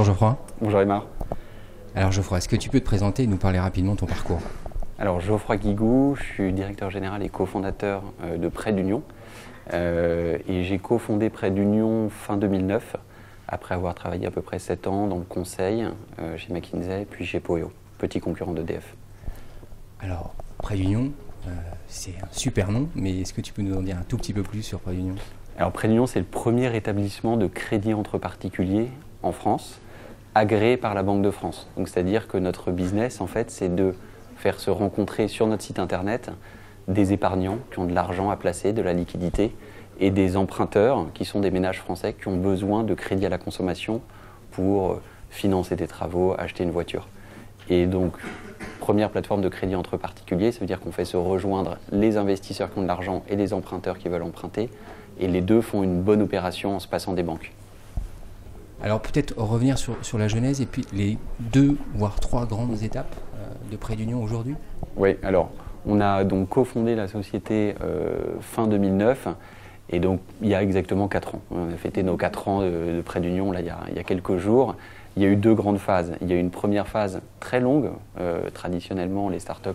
Geoffroy. Bonjour Aymar. Alors Geoffroy, est-ce que tu peux te présenter et nous parler rapidement de ton parcours? Alors Geoffroy Guigou, je suis directeur général et cofondateur de Prêt d'Union. Et j'ai cofondé Prêt d'Union fin 2009, après avoir travaillé à peu près 7 ans dans le conseil chez McKinsey, puis chez Poeo, petit concurrent d'EDF. Alors, Prêt d'Union, c'est un super nom, mais est-ce que tu peux nous en dire un tout petit peu plus sur Prêt d'Union? Alors Prêt d'Union, c'est le premier établissement de crédit entre particuliers en France, agréé par la Banque de France. Donc c'est-à-dire que notre business, en fait, c'est de faire se rencontrer sur notre site internet des épargnants qui ont de l'argent à placer, de la liquidité, et des emprunteurs qui sont des ménages français qui ont besoin de crédit à la consommation pour financer des travaux, acheter une voiture. Et donc, première plateforme de crédit entre particuliers, ça veut dire qu'on fait se rejoindre les investisseurs qui ont de l'argent et les emprunteurs qui veulent emprunter, et les deux font une bonne opération en se passant des banques. Alors peut-être revenir sur la genèse et puis les 2 voire 3 grandes étapes de Prêt d'Union aujourd'hui. Oui, alors on a donc cofondé la société fin 2009 et donc il y a exactement 4 ans. On a fêté nos 4 ans de Prêt d'Union là, il y a quelques jours. Il y a eu 2 grandes phases. Il y a eu une première phase très longue. Traditionnellement, les startups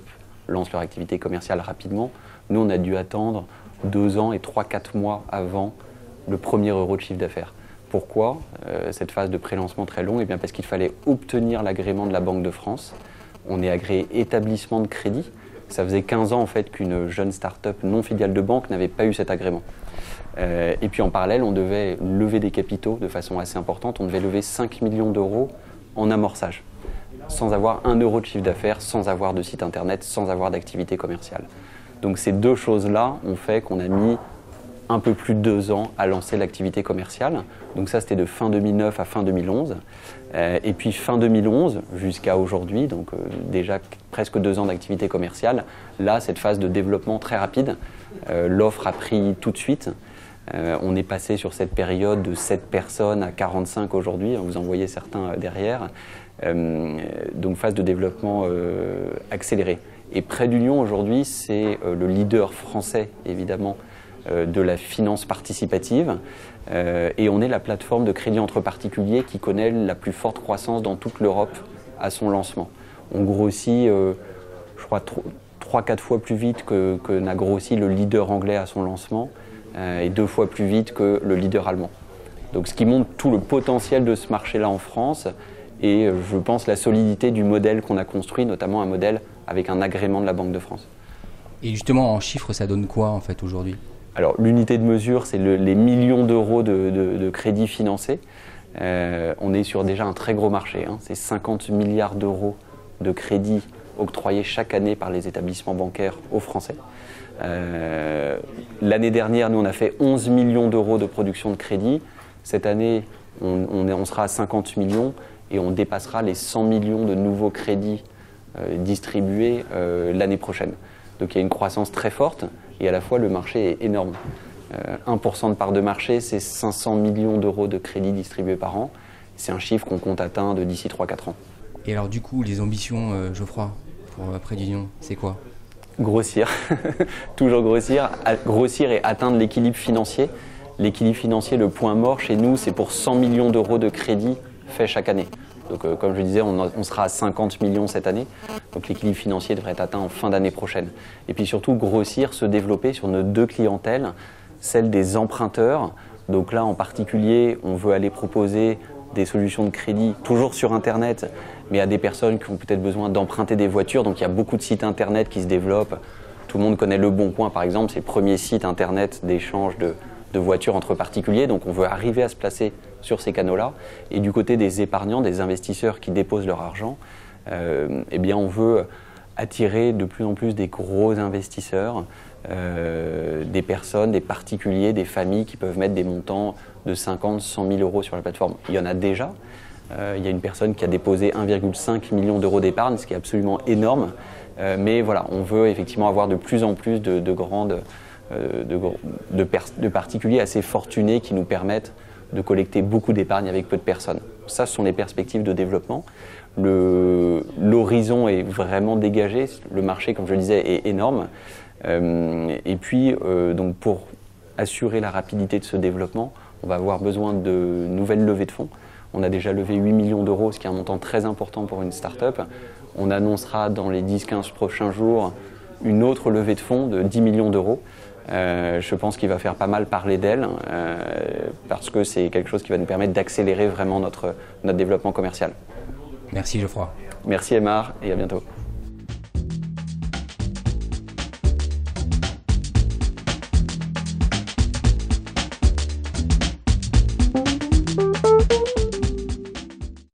lancent leur activité commerciale rapidement. Nous, on a dû attendre 2 ans et 3-4 mois avant le premier euro de chiffre d'affaires. Pourquoi cette phase de pré-lancement très longue? Eh bien parce qu'il fallait obtenir l'agrément de la Banque de France. On est agréé établissement de crédit. Ça faisait 15 ans en fait qu'une jeune start-up non filiale de banque n'avait pas eu cet agrément. Et puis en parallèle, on devait lever des capitaux de façon assez importante. On devait lever 5 millions d'euros en amorçage, sans avoir 1 euro de chiffre d'affaires, sans avoir de site internet, sans avoir d'activité commerciale. Donc ces 2 choses-là ont fait qu'on a mis un peu plus de 2 ans à lancer l'activité commerciale. Donc ça, c'était de fin 2009 à fin 2011. Et puis fin 2011 jusqu'à aujourd'hui, donc déjà presque 2 ans d'activité commerciale. Là, cette phase de développement très rapide, l'offre a pris tout de suite. On est passé sur cette période de 7 personnes à 45 aujourd'hui. Vous en voyez certains derrière. Donc phase de développement accélérée. Et Prêt d'Union aujourd'hui, c'est le leader français, évidemment, de la finance participative et on est la plateforme de crédit entre particuliers qui connaît la plus forte croissance dans toute l'Europe à son lancement. On grossit, je crois, 3-4 fois plus vite que n'a grossi le leader anglais à son lancement et 2 fois plus vite que le leader allemand. Donc ce qui montre tout le potentiel de ce marché-là en France et je pense la solidité du modèle qu'on a construit, notamment un modèle avec un agrément de la Banque de France. Et justement, en chiffres, ça donne quoi en fait aujourd'hui? Alors l'unité de mesure, c'est les millions d'euros de crédits financés. On est sur déjà un très gros marché, hein. C'est 50 milliards d'euros de crédits octroyés chaque année par les établissements bancaires aux Français. L'année dernière, nous, on a fait 11 millions d'euros de production de crédit. Cette année, on sera à 50 millions et on dépassera les 100 millions de nouveaux crédits distribués l'année prochaine. Donc il y a une croissance très forte. Et à la fois, le marché est énorme. 1% de part de marché, c'est 500 millions d'euros de crédits distribués par an. C'est un chiffre qu'on compte atteindre d'ici 3-4 ans. Et alors du coup, les ambitions, Geoffroy, pour Prêt d'Union, c'est quoi? Grossir, toujours grossir et atteindre l'équilibre financier. L'équilibre financier, le point mort chez nous, c'est pour 100 millions d'euros de crédits faits chaque année. Donc comme je disais, on sera à 50 millions cette année. Donc l'équilibre financier devrait être atteint en fin d'année prochaine. Et puis surtout grossir, se développer sur nos 2 clientèles, celle des emprunteurs. Donc là en particulier, on veut aller proposer des solutions de crédit, toujours sur Internet, mais à des personnes qui ont peut-être besoin d'emprunter des voitures. Donc il y a beaucoup de sites Internet qui se développent. Tout le monde connaît Le Bon Coin par exemple, c'est le premier site Internet d'échange de voitures entre particuliers. Donc on veut arriver à se placer sur ces canaux-là. Et du côté des épargnants, des investisseurs qui déposent leur argent, eh bien on veut attirer de plus en plus des gros investisseurs, des personnes, des particuliers, des familles qui peuvent mettre des montants de 50, 100 000 euros sur la plateforme. Il y en a déjà. Il y a une personne qui a déposé 1,5 million d'euros d'épargne, ce qui est absolument énorme. Mais voilà, on veut effectivement avoir de plus en plus de particuliers assez fortunés qui nous permettent de collecter beaucoup d'épargne avec peu de personnes. Ça, ce sont les perspectives de développement. L'horizon est vraiment dégagé. Le marché, comme je le disais, est énorme. Et puis, donc pour assurer la rapidité de ce développement, on va avoir besoin de nouvelles levées de fonds. On a déjà levé 8 millions d'euros, ce qui est un montant très important pour une start-up. On annoncera dans les 10-15 prochains jours une autre levée de fonds de 10 millions d'euros. Je pense qu'il va faire pas mal parler d'elle parce que c'est quelque chose qui va nous permettre d'accélérer vraiment notre développement commercial. Merci Geoffroy. Merci Aymar et à bientôt.